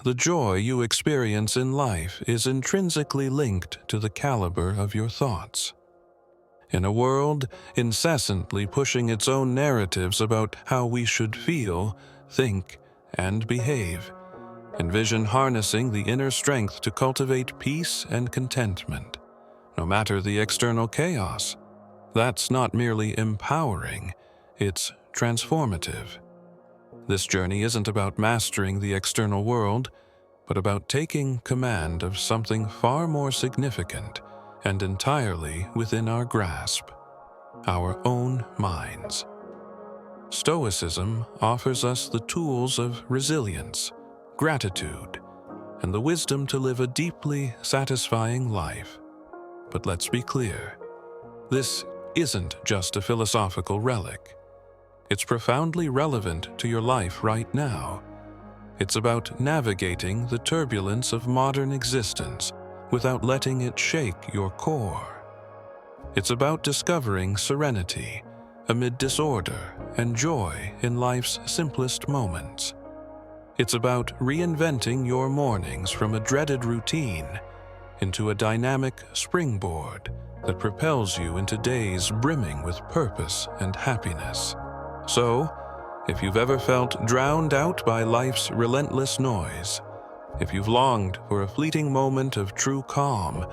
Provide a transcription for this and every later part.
The joy you experience in life is intrinsically linked to the caliber of your thoughts. In a world incessantly pushing its own narratives about how we should feel, think, and behave, envision harnessing the inner strength to cultivate peace and contentment, no matter the external chaos. That's not merely empowering, it's transformative. This journey isn't about mastering the external world, but about taking command of something far more significant and entirely within our grasp, our own minds. Stoicism offers us the tools of resilience, gratitude, and the wisdom to live a deeply satisfying life. But let's be clear, this isn't just a philosophical relic. It's profoundly relevant to your life right now. It's about navigating the turbulence of modern existence without letting it shake your core. It's about discovering serenity amid disorder and joy in life's simplest moments. It's about reinventing your mornings from a dreaded routine into a dynamic springboard that propels you into days brimming with purpose and happiness. So, if you've ever felt drowned out by life's relentless noise, if you've longed for a fleeting moment of true calm,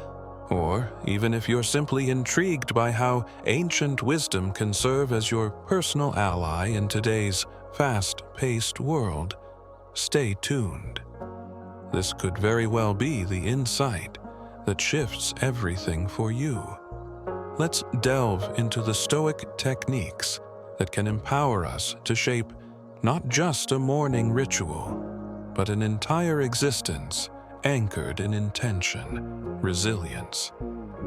or even if you're simply intrigued by how ancient wisdom can serve as your personal ally in today's fast-paced world, stay tuned. This could very well be the insight that shifts everything for you. Let's delve into the Stoic techniques that can empower us to shape not just a morning ritual, but an entire existence anchored in intention, resilience,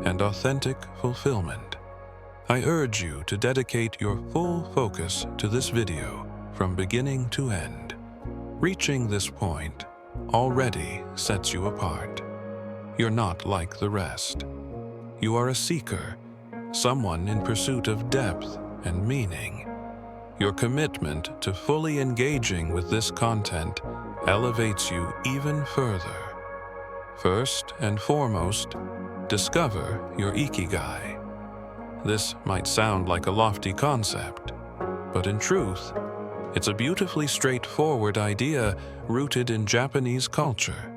and authentic fulfillment. I urge you to dedicate your full focus to this video from beginning to end. Reaching this point already sets you apart. You're not like the rest. You are a seeker, someone in pursuit of depth and meaning. Your commitment to fully engaging with this content elevates you even further. First and foremost, discover your ikigai. This might sound like a lofty concept, but in truth, it's a beautifully straightforward idea rooted in Japanese culture.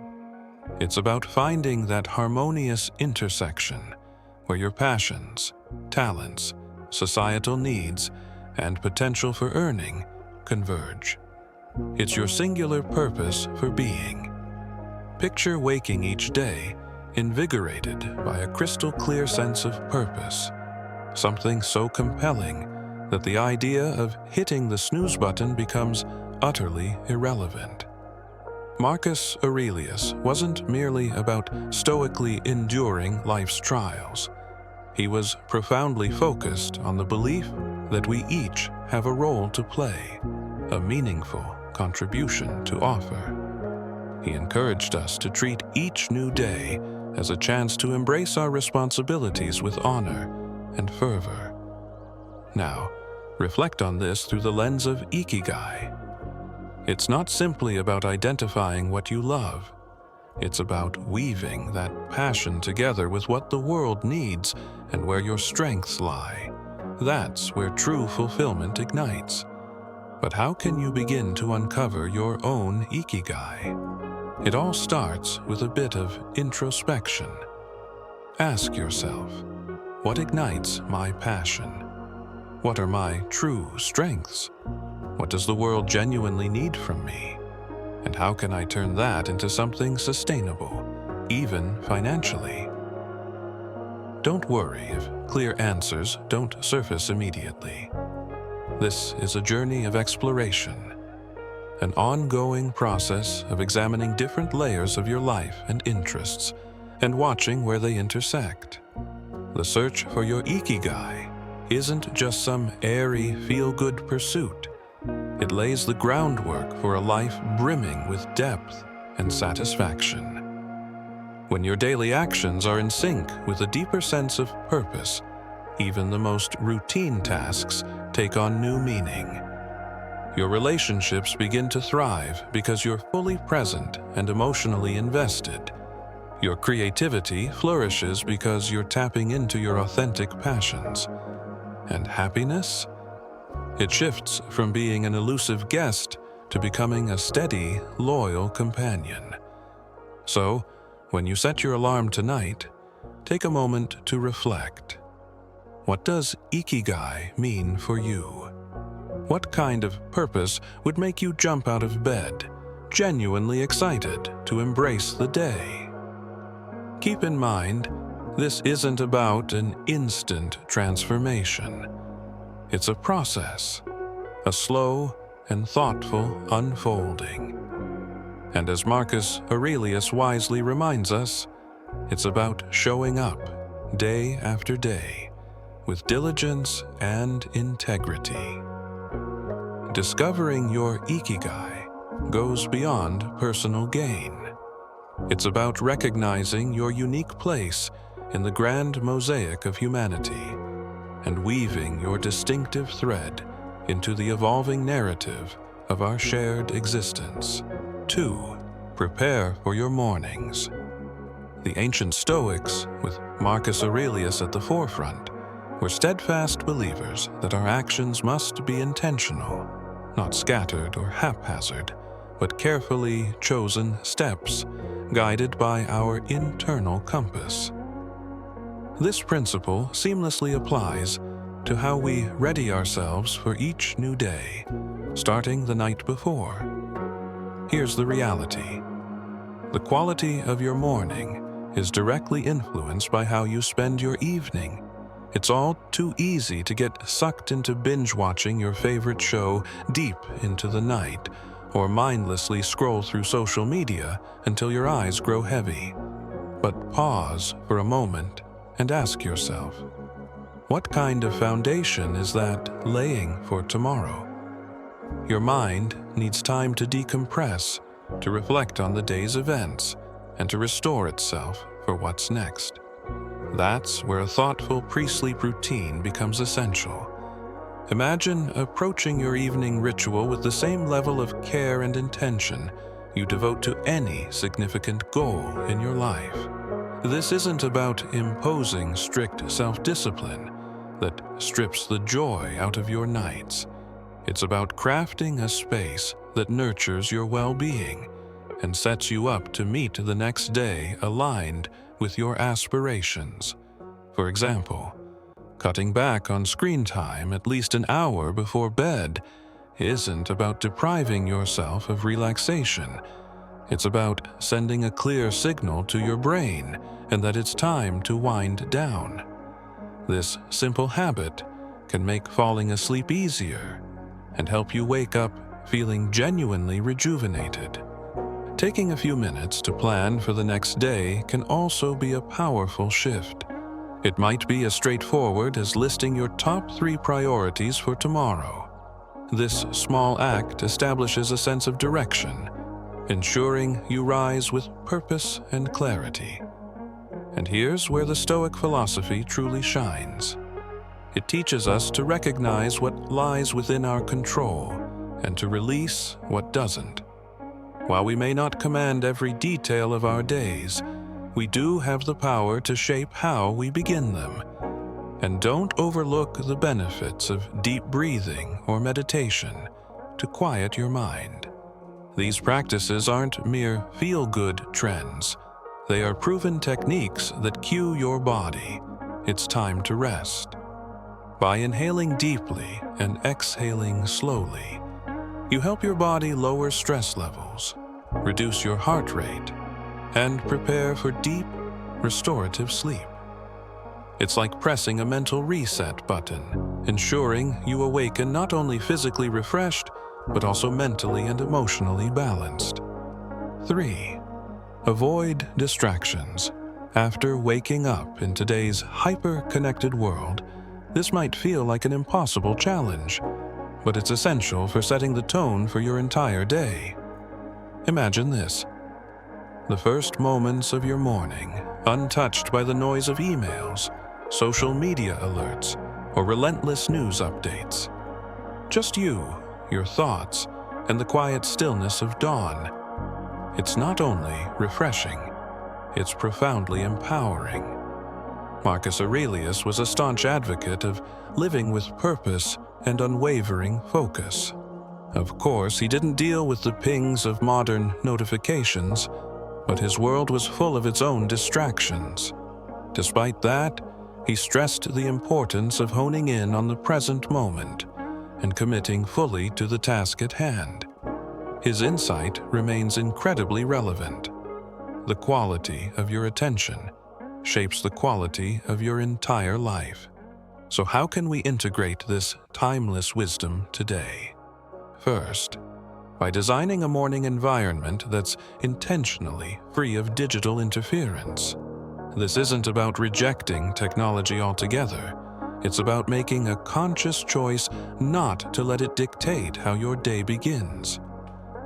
It's about finding that harmonious intersection where your passions, talents, societal needs, and potential for earning converge. It's your singular purpose for being. Picture waking each day invigorated by a crystal-clear sense of purpose, something so compelling that the idea of hitting the snooze button becomes utterly irrelevant. Marcus Aurelius wasn't merely about stoically enduring life's trials. He was profoundly focused on the belief that we each have a role to play, a meaningful contribution to offer. He encouraged us to treat each new day as a chance to embrace our responsibilities with honor and fervor. Now, reflect on this through the lens of ikigai. It's not simply about identifying what you love. It's about weaving that passion together with what the world needs and where your strengths lie. That's where true fulfillment ignites. But how can you begin to uncover your own ikigai? It all starts with a bit of introspection. Ask yourself, what ignites my passion? What are my true strengths? What does the world genuinely need from me? And how can I turn that into something sustainable, even financially? Don't worry if clear answers don't surface immediately. This is a journey of exploration, an ongoing process of examining different layers of your life and interests and watching where they intersect. The search for your ikigai isn't just some airy, feel-good pursuit. It lays the groundwork for a life brimming with depth and satisfaction. When your daily actions are in sync with a deeper sense of purpose, even the most routine tasks take on new meaning. Your relationships begin to thrive because you're fully present and emotionally invested. Your creativity flourishes because you're tapping into your authentic passions. And happiness? It shifts from being an elusive guest to becoming a steady, loyal companion. So, when you set your alarm tonight, take a moment to reflect. What does ikigai mean for you? What kind of purpose would make you jump out of bed, genuinely excited to embrace the day? Keep in mind, this isn't about an instant transformation. It's a process, a slow and thoughtful unfolding. And as Marcus Aurelius wisely reminds us, it's about showing up day after day with diligence and integrity. Discovering your ikigai goes beyond personal gain. It's about recognizing your unique place in the grand mosaic of humanity and weaving your distinctive thread into the evolving narrative of our shared existence. 2. Prepare for your mornings. The ancient Stoics, with Marcus Aurelius at the forefront, were steadfast believers that our actions must be intentional, not scattered or haphazard, but carefully chosen steps guided by our internal compass. This principle seamlessly applies to how we ready ourselves for each new day, starting the night before. Here's the reality. The quality of your morning is directly influenced by how you spend your evening. It's all too easy to get sucked into binge-watching your favorite show deep into the night, or mindlessly scroll through social media until your eyes grow heavy. But pause for a moment and ask yourself, what kind of foundation is that laying for tomorrow? Your mind needs time to decompress, to reflect on the day's events, and to restore itself for what's next. That's where a thoughtful pre-sleep routine becomes essential. Imagine approaching your evening ritual with the same level of care and intention you devote to any significant goal in your life. This isn't about imposing strict self-discipline that strips the joy out of your nights. It's about crafting a space that nurtures your well-being and sets you up to meet the next day aligned with your aspirations. For example, cutting back on screen time at least an hour before bed isn't about depriving yourself of relaxation. It's about sending a clear signal to your brain and that it's time to wind down. This simple habit can make falling asleep easier and help you wake up feeling genuinely rejuvenated. Taking a few minutes to plan for the next day can also be a powerful shift. It might be as straightforward as listing your top 3 priorities for tomorrow. This small act establishes a sense of direction, ensuring you rise with purpose and clarity. And here's where the Stoic philosophy truly shines. It teaches us to recognize what lies within our control and to release what doesn't. While we may not command every detail of our days, we do have the power to shape how we begin them. And don't overlook the benefits of deep breathing or meditation to quiet your mind. These practices aren't mere feel-good trends. They are proven techniques that cue your body. It's time to rest. By inhaling deeply and exhaling slowly, you help your body lower stress levels, reduce your heart rate, and prepare for deep, restorative sleep. It's like pressing a mental reset button, ensuring you awaken not only physically refreshed, but also mentally and emotionally balanced. 3. Avoid distractions. After waking up in today's hyper-connected world, this might feel like an impossible challenge, but it's essential for setting the tone for your entire day. Imagine this: the first moments of your morning, untouched by the noise of emails, social media alerts, or relentless news updates. Just you, your thoughts, and the quiet stillness of dawn. It's not only refreshing, it's profoundly empowering. Marcus Aurelius was a staunch advocate of living with purpose and unwavering focus. Of course, he didn't deal with the pings of modern notifications, but his world was full of its own distractions. Despite that, he stressed the importance of honing in on the present moment and committing fully to the task at hand. His insight remains incredibly relevant. The quality of your attention shapes the quality of your entire life. So how can we integrate this timeless wisdom today? First, by designing a morning environment that's intentionally free of digital interference. This isn't about rejecting technology altogether. It's about making a conscious choice not to let it dictate how your day begins.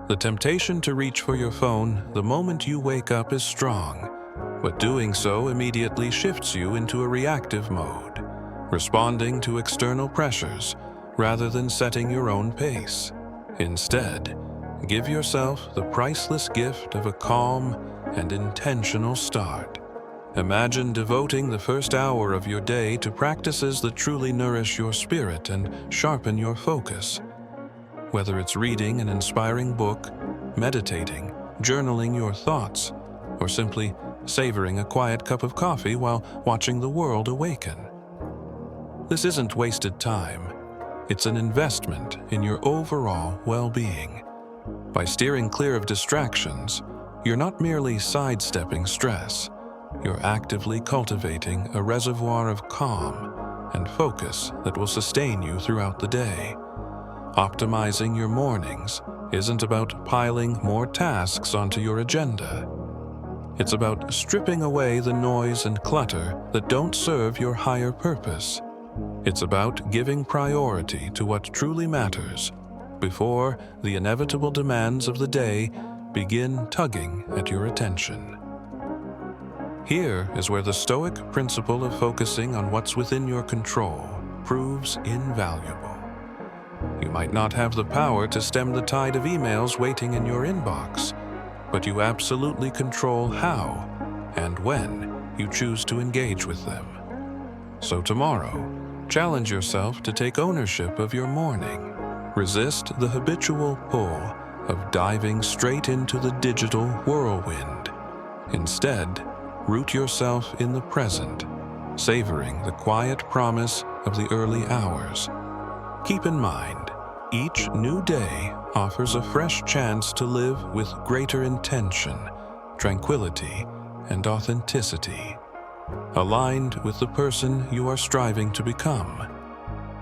The temptation to reach for your phone the moment you wake up is strong, but doing so immediately shifts you into a reactive mode, responding to external pressures rather than setting your own pace. Instead, give yourself the priceless gift of a calm and intentional start. Imagine devoting the first hour of your day to practices that truly nourish your spirit and sharpen your focus. Whether it's reading an inspiring book, meditating, journaling your thoughts, or simply savoring a quiet cup of coffee while watching the world awaken. This isn't wasted time. It's an investment in your overall well-being. By steering clear of distractions, you're not merely sidestepping stress. You're actively cultivating a reservoir of calm and focus that will sustain you throughout the day. Optimizing your mornings isn't about piling more tasks onto your agenda. It's about stripping away the noise and clutter that don't serve your higher purpose. It's about giving priority to what truly matters before the inevitable demands of the day begin tugging at your attention. Here is where the Stoic principle of focusing on what's within your control proves invaluable. You might not have the power to stem the tide of emails waiting in your inbox, but you absolutely control how and when you choose to engage with them. So tomorrow, challenge yourself to take ownership of your morning. Resist the habitual pull of diving straight into the digital whirlwind. Instead, root yourself in the present, savoring the quiet promise of the early hours. Keep in mind, each new day offers a fresh chance to live with greater intention, tranquility, and authenticity, aligned with the person you are striving to become.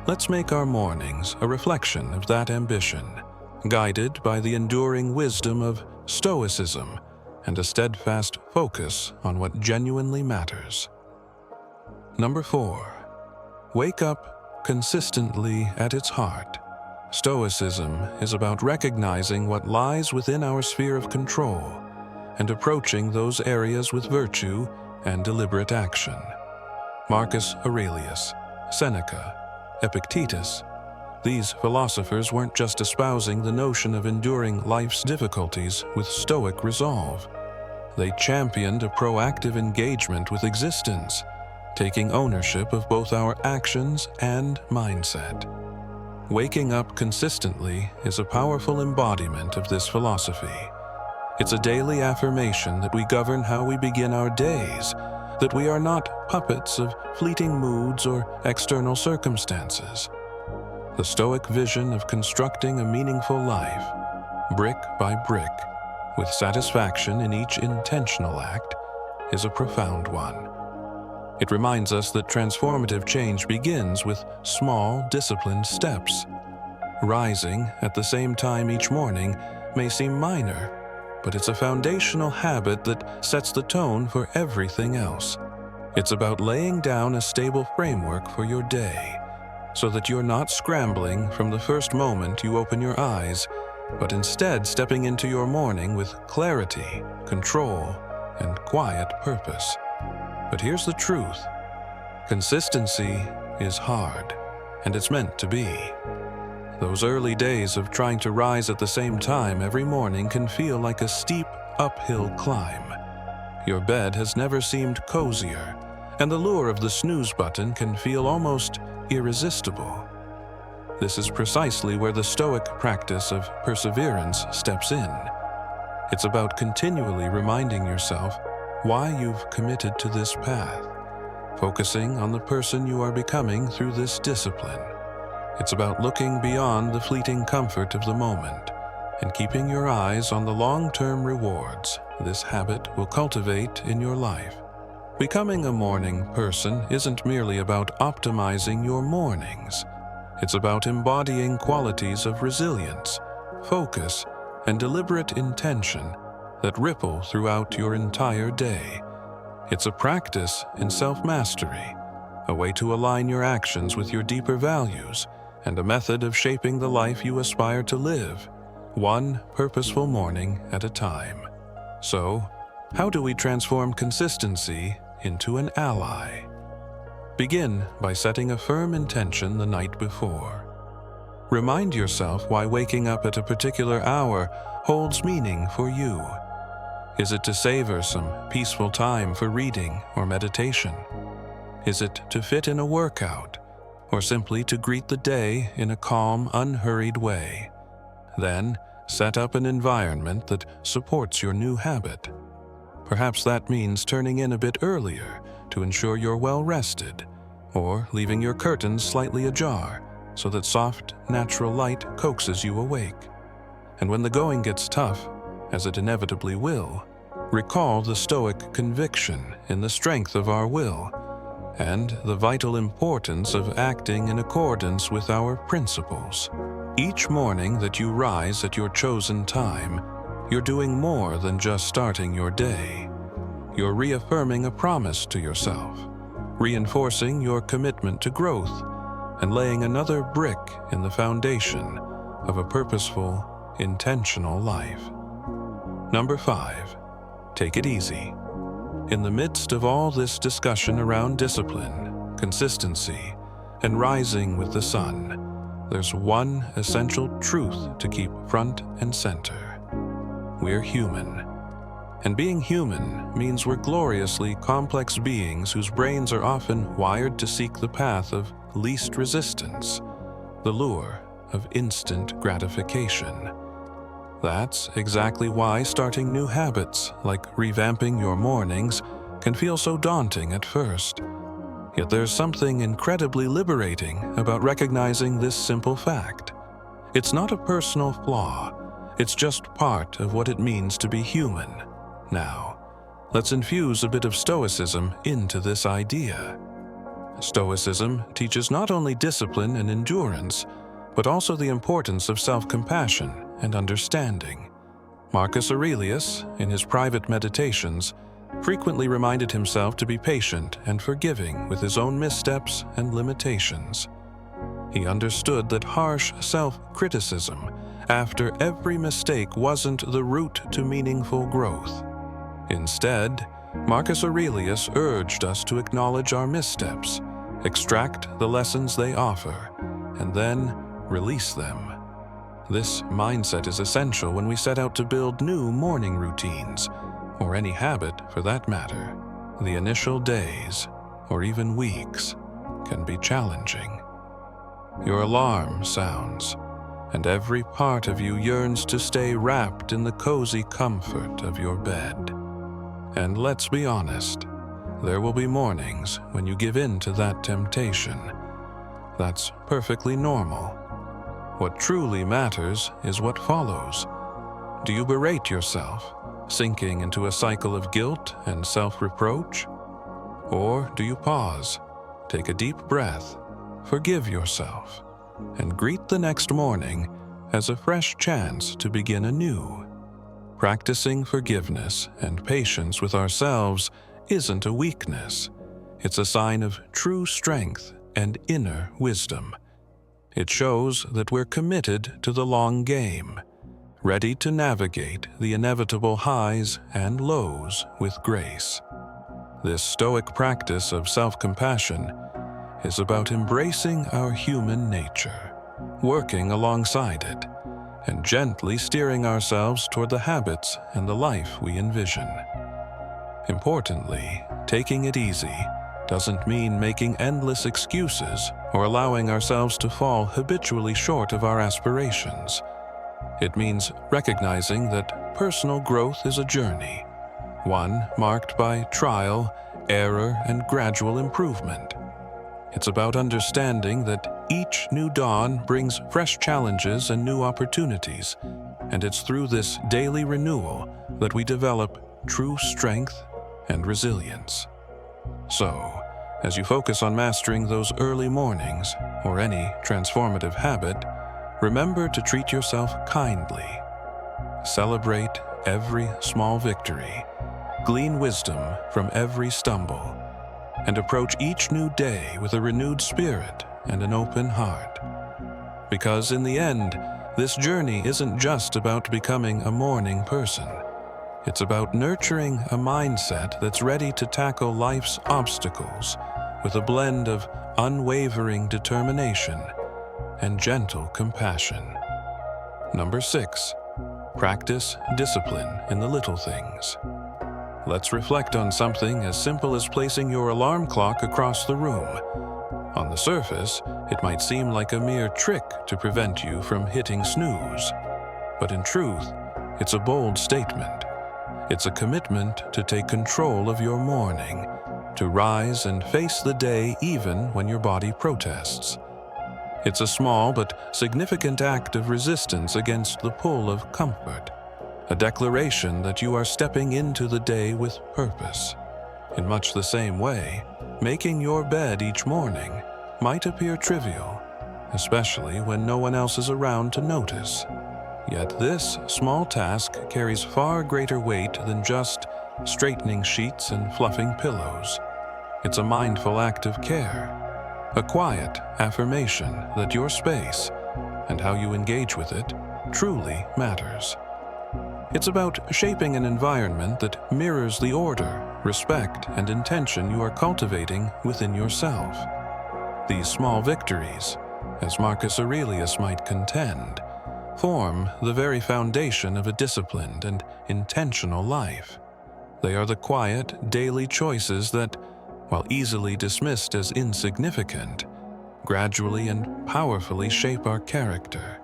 Let's make our mornings a reflection of that ambition, guided by the enduring wisdom of Stoicism and a steadfast focus on what genuinely matters. Number 4. Wake up consistently at its heart. Stoicism is about recognizing what lies within our sphere of control and approaching those areas with virtue and deliberate action. Marcus Aurelius, Seneca, Epictetus. These philosophers weren't just espousing the notion of enduring life's difficulties with stoic resolve. They championed a proactive engagement with existence, taking ownership of both our actions and mindset. Waking up consistently is a powerful embodiment of this philosophy. It's a daily affirmation that we govern how we begin our days, that we are not puppets of fleeting moods or external circumstances. The Stoic vision of constructing a meaningful life, brick by brick, with satisfaction in each intentional act, is a profound one. It reminds us that transformative change begins with small, disciplined steps. Rising at the same time each morning may seem minor, but it's a foundational habit that sets the tone for everything else. It's about laying down a stable framework for your day, so that you're not scrambling from the first moment you open your eyes, but instead stepping into your morning with clarity, control, and quiet purpose. But here's the truth. Consistency is hard, and it's meant to be. Those early days of trying to rise at the same time every morning can feel like a steep uphill climb. Your bed has never seemed cozier, and the lure of the snooze button can feel almost irresistible. This is precisely where the Stoic practice of perseverance steps in. It's about continually reminding yourself why you've committed to this path, focusing on the person you are becoming through this discipline. It's about looking beyond the fleeting comfort of the moment and keeping your eyes on the long-term rewards this habit will cultivate in your life. Becoming a morning person isn't merely about optimizing your mornings. It's about embodying qualities of resilience, focus, and deliberate intention that ripple throughout your entire day. It's a practice in self-mastery, a way to align your actions with your deeper values, and a method of shaping the life you aspire to live, one purposeful morning at a time. So, how do we transform consistency into an ally? Begin by setting a firm intention the night before. Remind yourself why waking up at a particular hour holds meaning for you. Is it to savor some peaceful time for reading or meditation? Is it to fit in a workout, or simply to greet the day in a calm, unhurried way? Then, set up an environment that supports your new habit. Perhaps that means turning in a bit earlier to ensure you're well rested, or leaving your curtains slightly ajar so that soft, natural light coaxes you awake. And when the going gets tough, as it inevitably will, recall the Stoic conviction in the strength of our will and the vital importance of acting in accordance with our principles. Each morning that you rise at your chosen time, you're doing more than just starting your day. You're reaffirming a promise to yourself, reinforcing your commitment to growth, and laying another brick in the foundation of a purposeful, intentional life. Number 5, take it easy. In the midst of all this discussion around discipline, consistency, and rising with the sun, there's one essential truth to keep front and center. We're human. And being human means we're gloriously complex beings whose brains are often wired to seek the path of least resistance, the lure of instant gratification. That's exactly why starting new habits, like revamping your mornings, can feel so daunting at first. Yet there's something incredibly liberating about recognizing this simple fact. It's not a personal flaw, it's just part of what it means to be human. Now, let's infuse a bit of Stoicism into this idea. Stoicism teaches not only discipline and endurance, but also the importance of self-compassion and understanding. Marcus Aurelius, in his private meditations, frequently reminded himself to be patient and forgiving with his own missteps and limitations. He understood that harsh self-criticism after every mistake wasn't the route to meaningful growth. Instead, Marcus Aurelius urged us to acknowledge our missteps, extract the lessons they offer, and then release them. This mindset is essential when we set out to build new morning routines, or any habit for that matter. The initial days, or even weeks, can be challenging. Your alarm sounds, and every part of you yearns to stay wrapped in the cozy comfort of your bed. And let's be honest, there will be mornings when you give in to that temptation. That's perfectly normal. What truly matters is what follows. Do you berate yourself, sinking into a cycle of guilt and self-reproach? Or do you pause, take a deep breath, forgive yourself, and greet the next morning as a fresh chance to begin anew? Practicing forgiveness and patience with ourselves isn't a weakness. It's a sign of true strength and inner wisdom. It shows that we're committed to the long game, ready to navigate the inevitable highs and lows with grace. This Stoic practice of self-compassion is about embracing our human nature, working alongside it, and gently steering ourselves toward the habits and the life we envision. Importantly, taking it easy doesn't mean making endless excuses or allowing ourselves to fall habitually short of our aspirations. It means recognizing that personal growth is a journey, one marked by trial, error, and gradual improvement. It's about understanding that each new dawn brings fresh challenges and new opportunities, and it's through this daily renewal that we develop true strength and resilience. So, as you focus on mastering those early mornings or any transformative habit, remember to treat yourself kindly. Celebrate every small victory, glean wisdom from every stumble, and approach each new day with a renewed spirit and an open heart. Because in the end, this journey isn't just about becoming a morning person. It's about nurturing a mindset that's ready to tackle life's obstacles with a blend of unwavering determination and gentle compassion. Number 6, practice discipline in the little things. Let's reflect on something as simple as placing your alarm clock across the room. On the surface, it might seem like a mere trick to prevent you from hitting snooze. But in truth, it's a bold statement. It's a commitment to take control of your morning, to rise and face the day even when your body protests. It's a small but significant act of resistance against the pull of comfort, a declaration that you are stepping into the day with purpose. In much the same way, making your bed each morning might appear trivial, especially when no one else is around to notice. Yet this small task carries far greater weight than just straightening sheets and fluffing pillows. It's a mindful act of care, a quiet affirmation that your space and how you engage with it truly matters. It's about shaping an environment that mirrors the order, respect, and intention you are cultivating within yourself. These small victories, as Marcus Aurelius might contend, form the very foundation of a disciplined and intentional life. They are the quiet, daily choices that, while easily dismissed as insignificant, gradually and powerfully shape our character.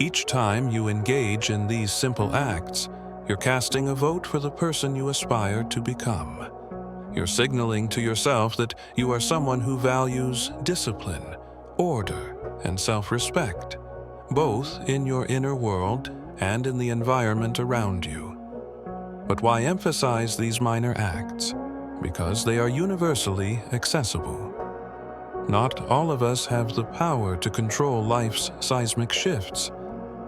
Each time you engage in these simple acts, you're casting a vote for the person you aspire to become. You're signaling to yourself that you are someone who values discipline, order, and self-respect, both in your inner world and in the environment around you. But why emphasize these minor acts? Because they are universally accessible. Not all of us have the power to control life's seismic shifts,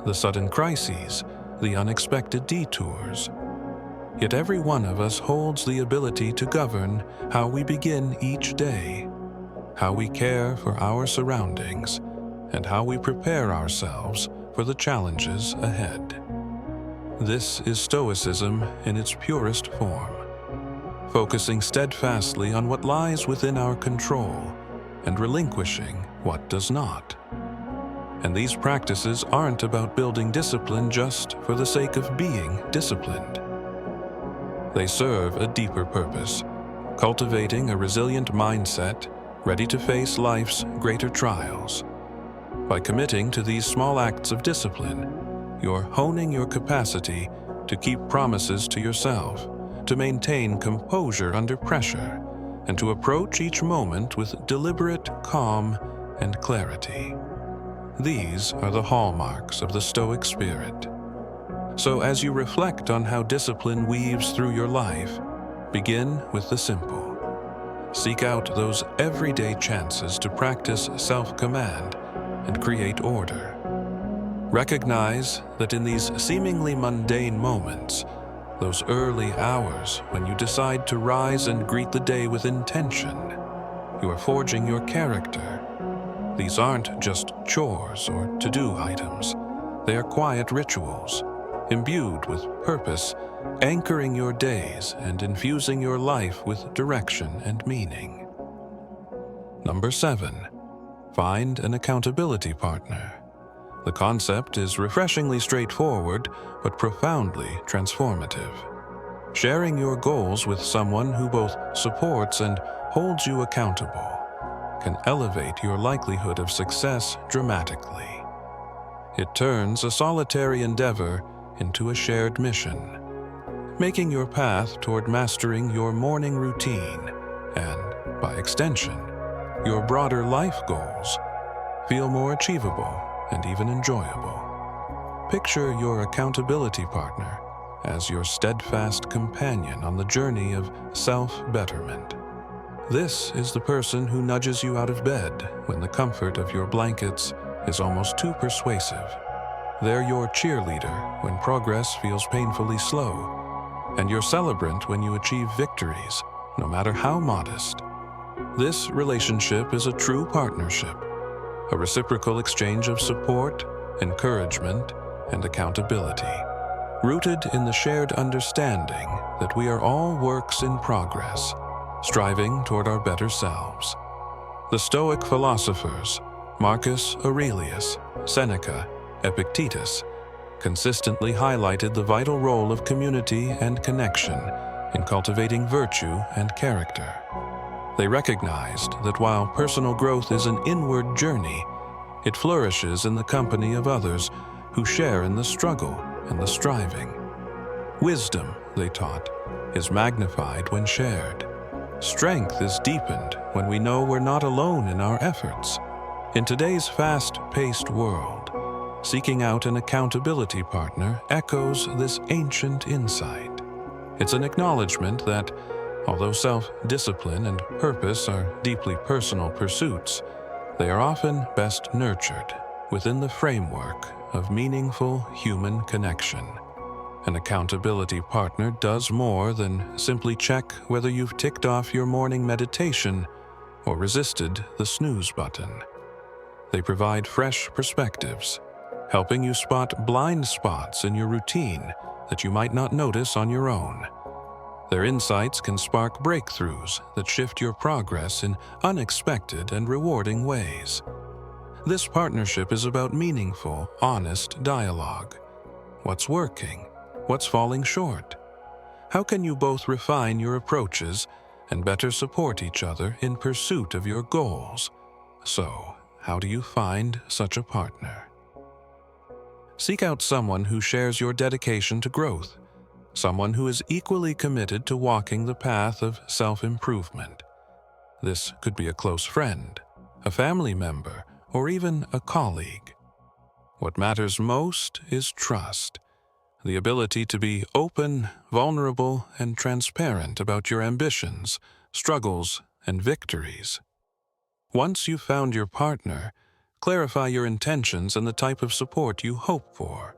the sudden crises, the unexpected detours. Yet every one of us holds the ability to govern how we begin each day, how we care for our surroundings, and how we prepare ourselves for the challenges ahead. This is Stoicism in its purest form, focusing steadfastly on what lies within our control and relinquishing what does not. And these practices aren't about building discipline just for the sake of being disciplined. They serve a deeper purpose, cultivating a resilient mindset ready to face life's greater trials. By committing to these small acts of discipline, you're honing your capacity to keep promises to yourself, to maintain composure under pressure, and to approach each moment with deliberate calm and clarity. These are the hallmarks of the Stoic spirit. So as you reflect on how discipline weaves through your life, begin with the simple. Seek out those everyday chances to practice self-command and create order. Recognize that in these seemingly mundane moments, those early hours when you decide to rise and greet the day with intention, you are forging your character. These aren't just chores or to-do items. They are quiet rituals, imbued with purpose, anchoring your days and infusing your life with direction and meaning. Number 7, find an accountability partner. The concept is refreshingly straightforward, but profoundly transformative. Sharing your goals with someone who both supports and holds you accountable can elevate your likelihood of success dramatically. It turns a solitary endeavor into a shared mission, making your path toward mastering your morning routine and, by extension, your broader life goals feel more achievable and even enjoyable. Picture your accountability partner as your steadfast companion on the journey of self-betterment. This is the person who nudges you out of bed when the comfort of your blankets is almost too persuasive. They're your cheerleader when progress feels painfully slow, and your celebrant when you achieve victories, no matter how modest. This relationship is a true partnership, a reciprocal exchange of support, encouragement, and accountability, rooted in the shared understanding that we are all works in progress, striving toward our better selves. The Stoic philosophers, Marcus Aurelius, Seneca, Epictetus, consistently highlighted the vital role of community and connection in cultivating virtue and character. They recognized that while personal growth is an inward journey, it flourishes in the company of others who share in the struggle and the striving. Wisdom, they taught, is magnified when shared. Strength is deepened when we know we're not alone in our efforts. In today's fast-paced world, seeking out an accountability partner echoes this ancient insight. It's an acknowledgement that, although self-discipline and purpose are deeply personal pursuits, they are often best nurtured within the framework of meaningful human connection. An accountability partner does more than simply check whether you've ticked off your morning meditation or resisted the snooze button. They provide fresh perspectives, helping you spot blind spots in your routine that you might not notice on your own. Their insights can spark breakthroughs that shift your progress in unexpected and rewarding ways. This partnership is about meaningful, honest dialogue. What's working? What's falling short? How can you both refine your approaches and better support each other in pursuit of your goals? So, how do you find such a partner? Seek out someone who shares your dedication to growth, someone who is equally committed to walking the path of self-improvement. This could be a close friend, a family member, or even a colleague. What matters most is trust. The ability to be open, vulnerable, and transparent about your ambitions, struggles, and victories. Once you've found your partner, clarify your intentions and the type of support you hope for.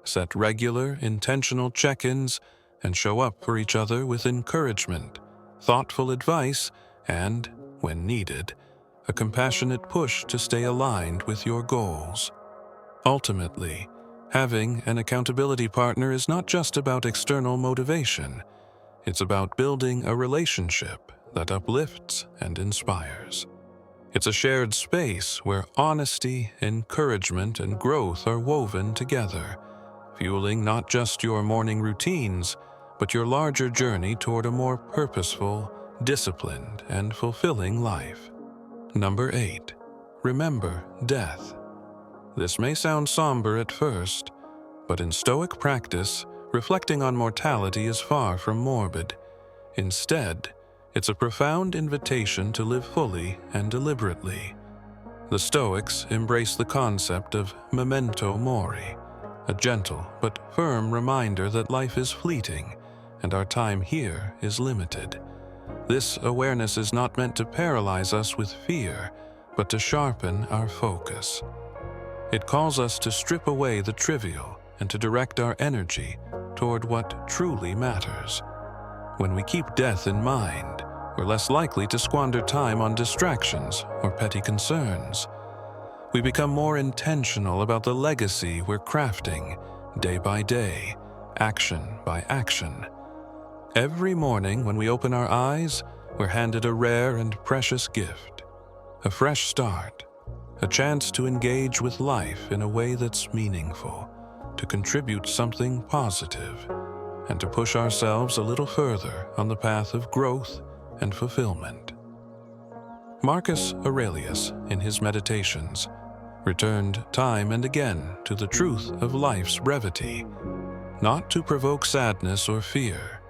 Set regular, intentional check-ins and show up for each other with encouragement, thoughtful advice, and, when needed, a compassionate push to stay aligned with your goals. Ultimately, having an accountability partner is not just about external motivation. It's about building a relationship that uplifts and inspires. It's a shared space where honesty, encouragement, and growth are woven together, fueling not just your morning routines, but your larger journey toward a more purposeful, disciplined, and fulfilling life. Number 8. Remember death. This may sound somber at first, but in Stoic practice, reflecting on mortality is far from morbid. Instead, it's a profound invitation to live fully and deliberately. The Stoics embrace the concept of memento mori, a gentle but firm reminder that life is fleeting and our time here is limited. This awareness is not meant to paralyze us with fear, but to sharpen our focus. It calls us to strip away the trivial and to direct our energy toward what truly matters. When we keep death in mind, we're less likely to squander time on distractions or petty concerns. We become more intentional about the legacy we're crafting, day by day, action by action. Every morning when we open our eyes, we're handed a rare and precious gift, a fresh start, a chance to engage with life in a way that's meaningful, to contribute something positive, and to push ourselves a little further on the path of growth and fulfillment. Marcus Aurelius, in his Meditations, returned time and again to the truth of life's brevity, not to provoke sadness or fear,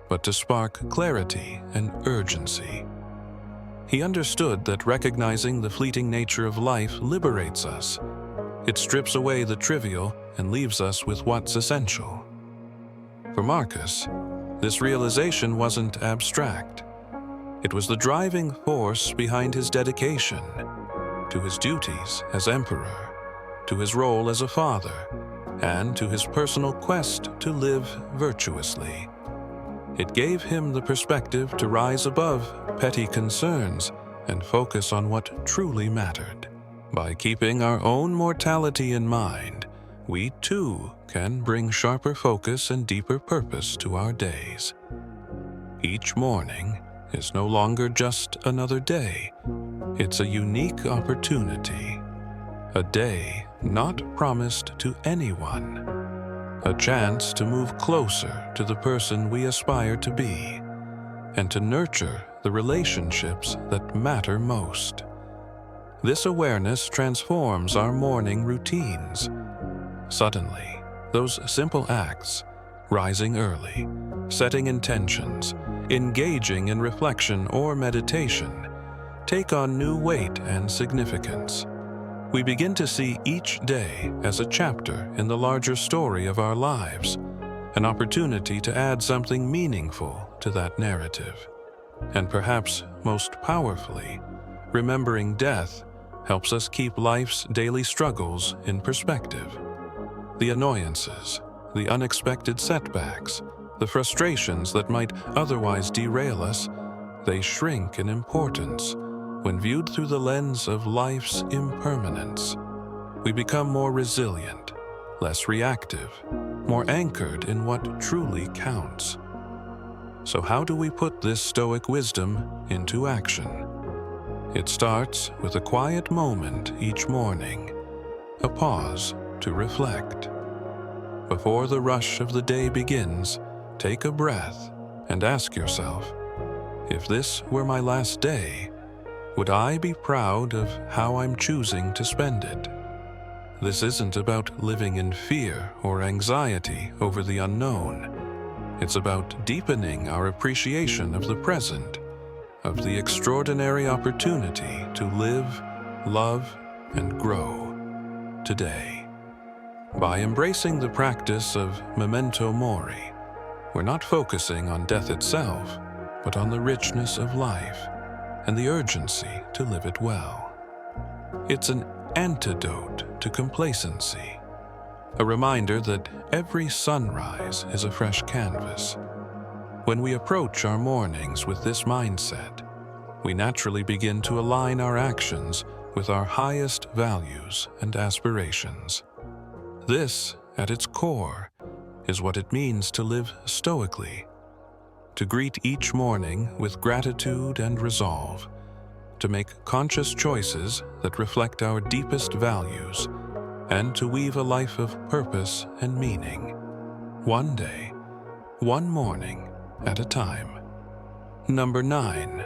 but to spark clarity and urgency. He understood that recognizing the fleeting nature of life liberates us. It strips away the trivial and leaves us with what's essential. For Marcus, this realization wasn't abstract. It was the driving force behind his dedication to his duties as emperor, to his role as a father, and to his personal quest to live virtuously. It gave him the perspective to rise above petty concerns and focus on what truly mattered. By keeping our own mortality in mind, we too can bring sharper focus and deeper purpose to our days. Each morning is no longer just another day. It's a unique opportunity, a day not promised to anyone, a chance to move closer to the person we aspire to be, and to nurture the relationships that matter most. This awareness transforms our morning routines. Suddenly, those simple acts, rising early, setting intentions, engaging in reflection or meditation, take on new weight and significance. We begin to see each day as a chapter in the larger story of our lives, an opportunity to add something meaningful to that narrative. And perhaps most powerfully, remembering death helps us keep life's daily struggles in perspective. The annoyances, the unexpected setbacks, the frustrations that might otherwise derail us, they shrink in importance when viewed through the lens of life's impermanence. We become more resilient, less reactive, more anchored in what truly counts. So how do we put this Stoic wisdom into action? It starts with a quiet moment each morning, a pause to reflect. Before the rush of the day begins, take a breath and ask yourself, if this were my last day, would I be proud of how I'm choosing to spend it? This isn't about living in fear or anxiety over the unknown. It's about deepening our appreciation of the present, of the extraordinary opportunity to live, love, and grow today. By embracing the practice of memento mori, we're not focusing on death itself, but on the richness of life and the urgency to live it well. It's an antidote to complacency, a reminder that every sunrise is a fresh canvas. When we approach our mornings with this mindset, we naturally begin to align our actions with our highest values and aspirations. This, at its core, is what it means to live stoically, to greet each morning with gratitude and resolve, to make conscious choices that reflect our deepest values, and to weave a life of purpose and meaning, one day, one morning at a time. Number 9,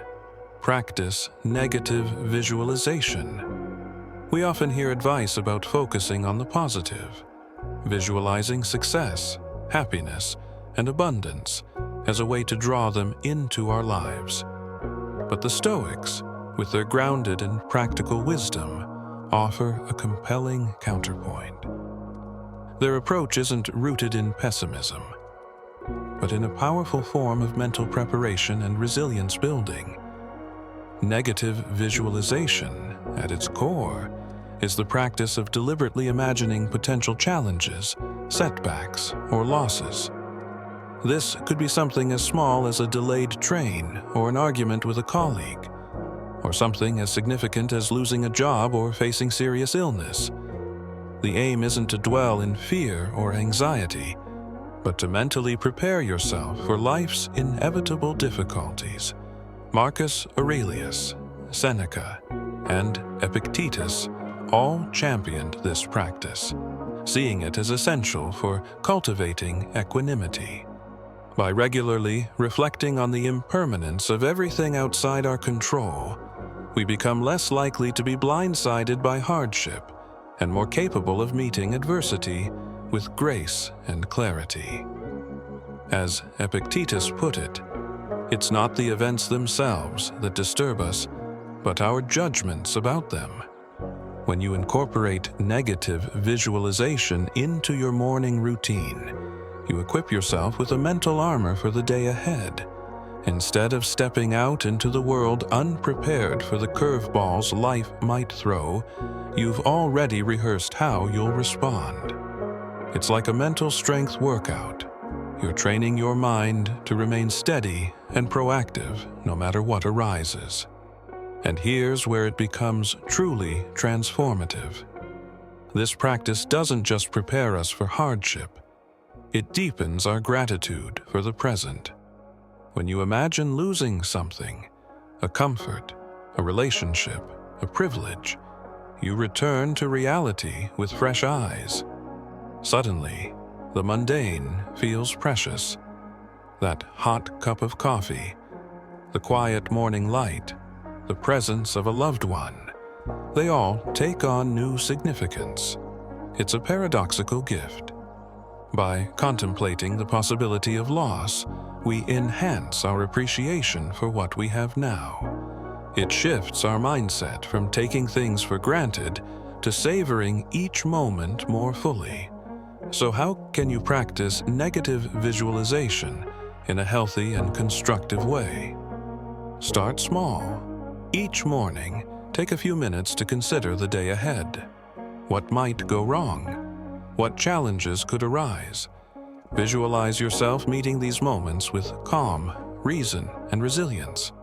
practice negative visualization. We often hear advice about focusing on the positive, visualizing success, happiness, and abundance as a way to draw them into our lives. But the Stoics, with their grounded and practical wisdom, offer a compelling counterpoint. Their approach isn't rooted in pessimism, but in a powerful form of mental preparation and resilience building. Negative visualization, at its core, is the practice of deliberately imagining potential challenges, setbacks, or losses. This could be something as small as a delayed train or an argument with a colleague, or something as significant as losing a job or facing serious illness. The aim isn't to dwell in fear or anxiety, but to mentally prepare yourself for life's inevitable difficulties. Marcus Aurelius, Seneca, and Epictetus all championed this practice, seeing it as essential for cultivating equanimity. By regularly reflecting on the impermanence of everything outside our control, we become less likely to be blindsided by hardship and more capable of meeting adversity with grace and clarity. As Epictetus put it, it's not the events themselves that disturb us, but our judgments about them. When you incorporate negative visualization into your morning routine, you equip yourself with a mental armor for the day ahead. Instead of stepping out into the world unprepared for the curveballs life might throw, you've already rehearsed how you'll respond. It's like a mental strength workout. You're training your mind to remain steady and proactive no matter what arises. And here's where it becomes truly transformative. This practice doesn't just prepare us for hardship, it deepens our gratitude for the present. When you imagine losing something, a comfort, a relationship, a privilege, you return to reality with fresh eyes. Suddenly, the mundane feels precious. That hot cup of coffee, the quiet morning light, the presence of a loved one, they all take on new significance. It's a paradoxical gift. By contemplating the possibility of loss, we enhance our appreciation for what we have now. It shifts our mindset from taking things for granted to savoring each moment more fully. So how can you practice negative visualization in a healthy and constructive way? Start small. Each morning, take a few minutes to consider the day ahead. What might go wrong? What challenges could arise? Visualize yourself meeting these moments with calm, reason, and resilience.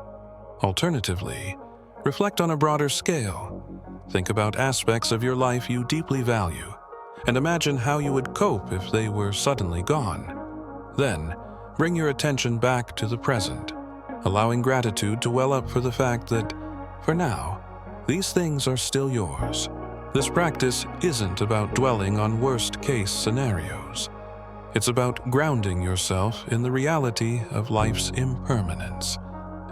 Alternatively, reflect on a broader scale. Think about aspects of your life you deeply value, and imagine how you would cope if they were suddenly gone. Then, bring your attention back to the present, allowing gratitude to well up for the fact that, for now, these things are still yours. This practice isn't about dwelling on worst-case scenarios. It's about grounding yourself in the reality of life's impermanence,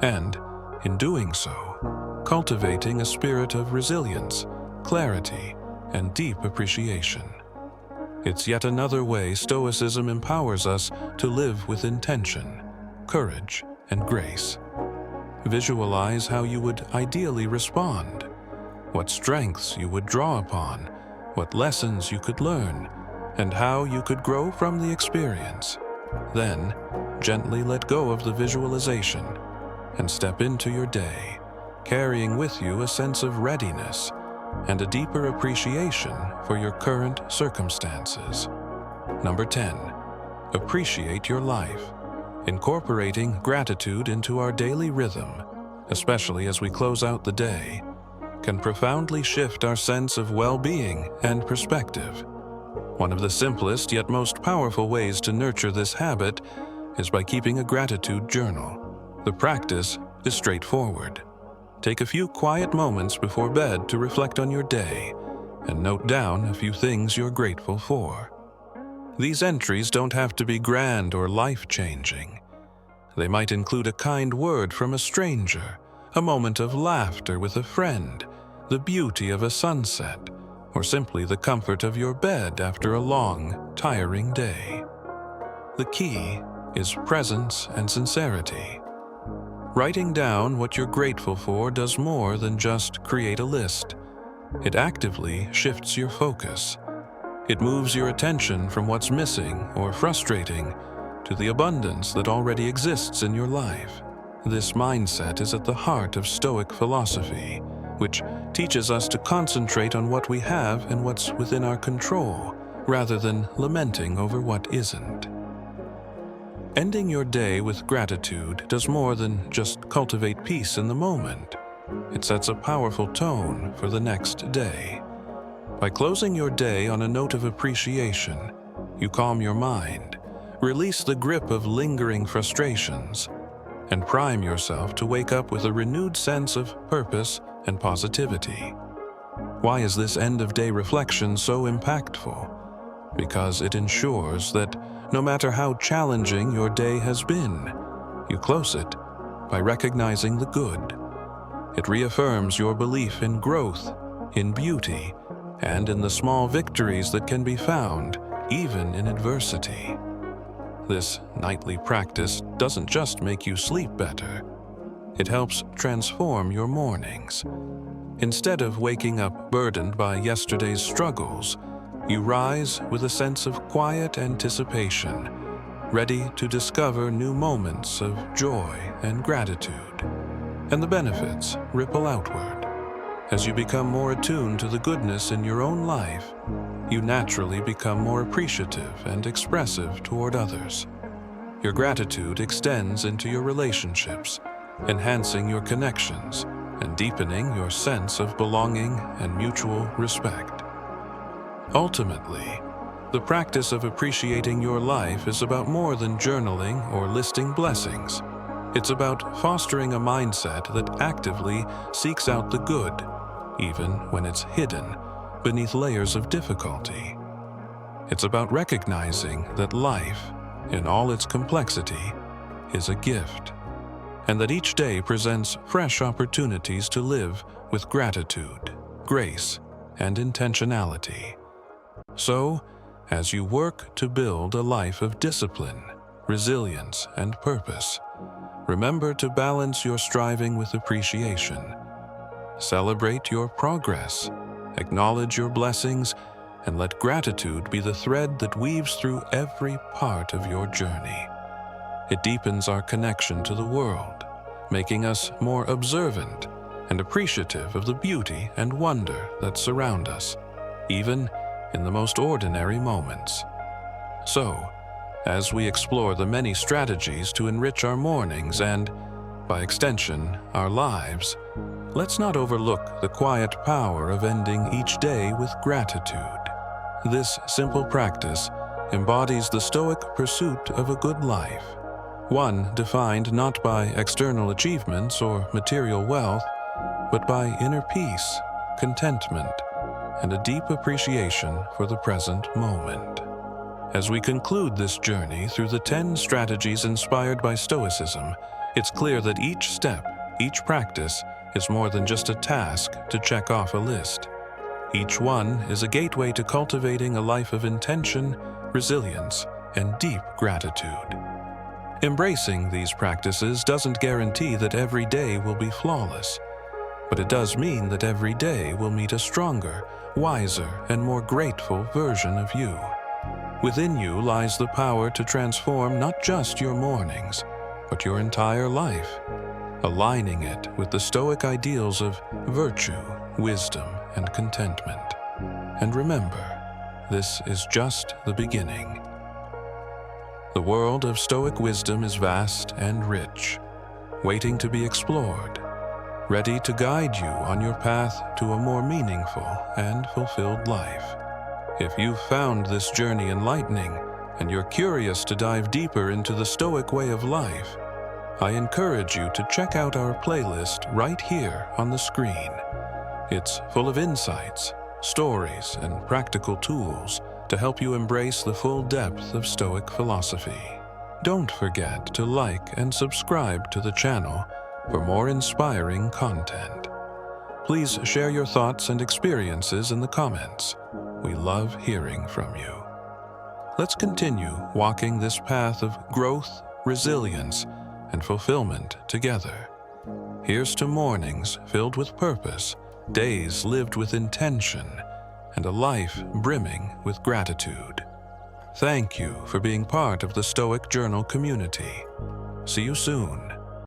and, in doing so, cultivating a spirit of resilience, clarity, and deep appreciation. It's yet another way Stoicism empowers us to live with intention, courage, and grace. Visualize how you would ideally respond, what strengths you would draw upon, what lessons you could learn, and how you could grow from the experience. Then, gently let go of the visualization and step into your day, carrying with you a sense of readiness and a deeper appreciation for your current circumstances. Number 10, appreciate your life. Incorporating gratitude into our daily rhythm, especially as we close out the day, can profoundly shift our sense of well-being and perspective. One of the simplest yet most powerful ways to nurture this habit is by keeping a gratitude journal. The practice is straightforward. Take a few quiet moments before bed to reflect on your day and note down a few things you're grateful for. These entries don't have to be grand or life-changing. They might include a kind word from a stranger, a moment of laughter with a friend, the beauty of a sunset, or simply the comfort of your bed after a long, tiring day. The key is presence and sincerity. Writing down what you're grateful for does more than just create a list. It actively shifts your focus. It moves your attention from what's missing or frustrating to the abundance that already exists in your life. This mindset is at the heart of Stoic philosophy, which teaches us to concentrate on what we have and what's within our control, rather than lamenting over what isn't. Ending your day with gratitude does more than just cultivate peace in the moment. It sets a powerful tone for the next day. By closing your day on a note of appreciation, you calm your mind, release the grip of lingering frustrations, and prime yourself to wake up with a renewed sense of purpose and positivity. Why is this end-of-day reflection so impactful? Because it ensures that no matter how challenging your day has been, you close it by recognizing the good. It reaffirms your belief in growth, in beauty, and in the small victories that can be found even in adversity. This nightly practice doesn't just make you sleep better. It helps transform your mornings. Instead of waking up burdened by yesterday's struggles, you rise with a sense of quiet anticipation, ready to discover new moments of joy and gratitude. And the benefits ripple outward. As you become more attuned to the goodness in your own life, you naturally become more appreciative and expressive toward others. Your gratitude extends into your relationships, enhancing your connections and deepening your sense of belonging and mutual respect. Ultimately, the practice of appreciating your life is about more than journaling or listing blessings. It's about fostering a mindset that actively seeks out the good, even when it's hidden beneath layers of difficulty. It's about recognizing that life, in all its complexity, is a gift, and that each day presents fresh opportunities to live with gratitude, grace, and intentionality. So, as you work to build a life of discipline, resilience, and purpose, remember to balance your striving with appreciation. Celebrate your progress, acknowledge your blessings, and let gratitude be the thread that weaves through every part of your journey. It deepens our connection to the world, making us more observant and appreciative of the beauty and wonder that surround us, even in the most ordinary moments. So, as we explore the many strategies to enrich our mornings and, by extension, our lives, let's not overlook the quiet power of ending each day with gratitude. This simple practice embodies the Stoic pursuit of a good life, one defined not by external achievements or material wealth, but by inner peace, contentment, and a deep appreciation for the present moment. As we conclude this journey through the 10 strategies inspired by Stoicism, it's clear that each step, each practice, is more than just a task to check off a list. Each one is a gateway to cultivating a life of intention, resilience, and deep gratitude. Embracing these practices doesn't guarantee that every day will be flawless, but it does mean that every day will meet a stronger, wiser, and more grateful version of you. Within you lies the power to transform not just your mornings, but your entire life, aligning it with the Stoic ideals of virtue, wisdom, and contentment. And remember, this is just the beginning. The world of Stoic wisdom is vast and rich, waiting to be explored, ready to guide you on your path to a more meaningful and fulfilled life. If you've found this journey enlightening and you're curious to dive deeper into the Stoic way of life, I encourage you to check out our playlist right here on the screen. It's full of insights, stories, and practical tools to help you embrace the full depth of Stoic philosophy. Don't forget to like and subscribe to the channel for more inspiring content. Please share your thoughts and experiences in the comments. We love hearing from you. Let's continue walking this path of growth, resilience, and fulfillment together. Here's to mornings filled with purpose, days lived with intention, and a life brimming with gratitude. Thank you for being part of the Stoic Journal community. See you soon.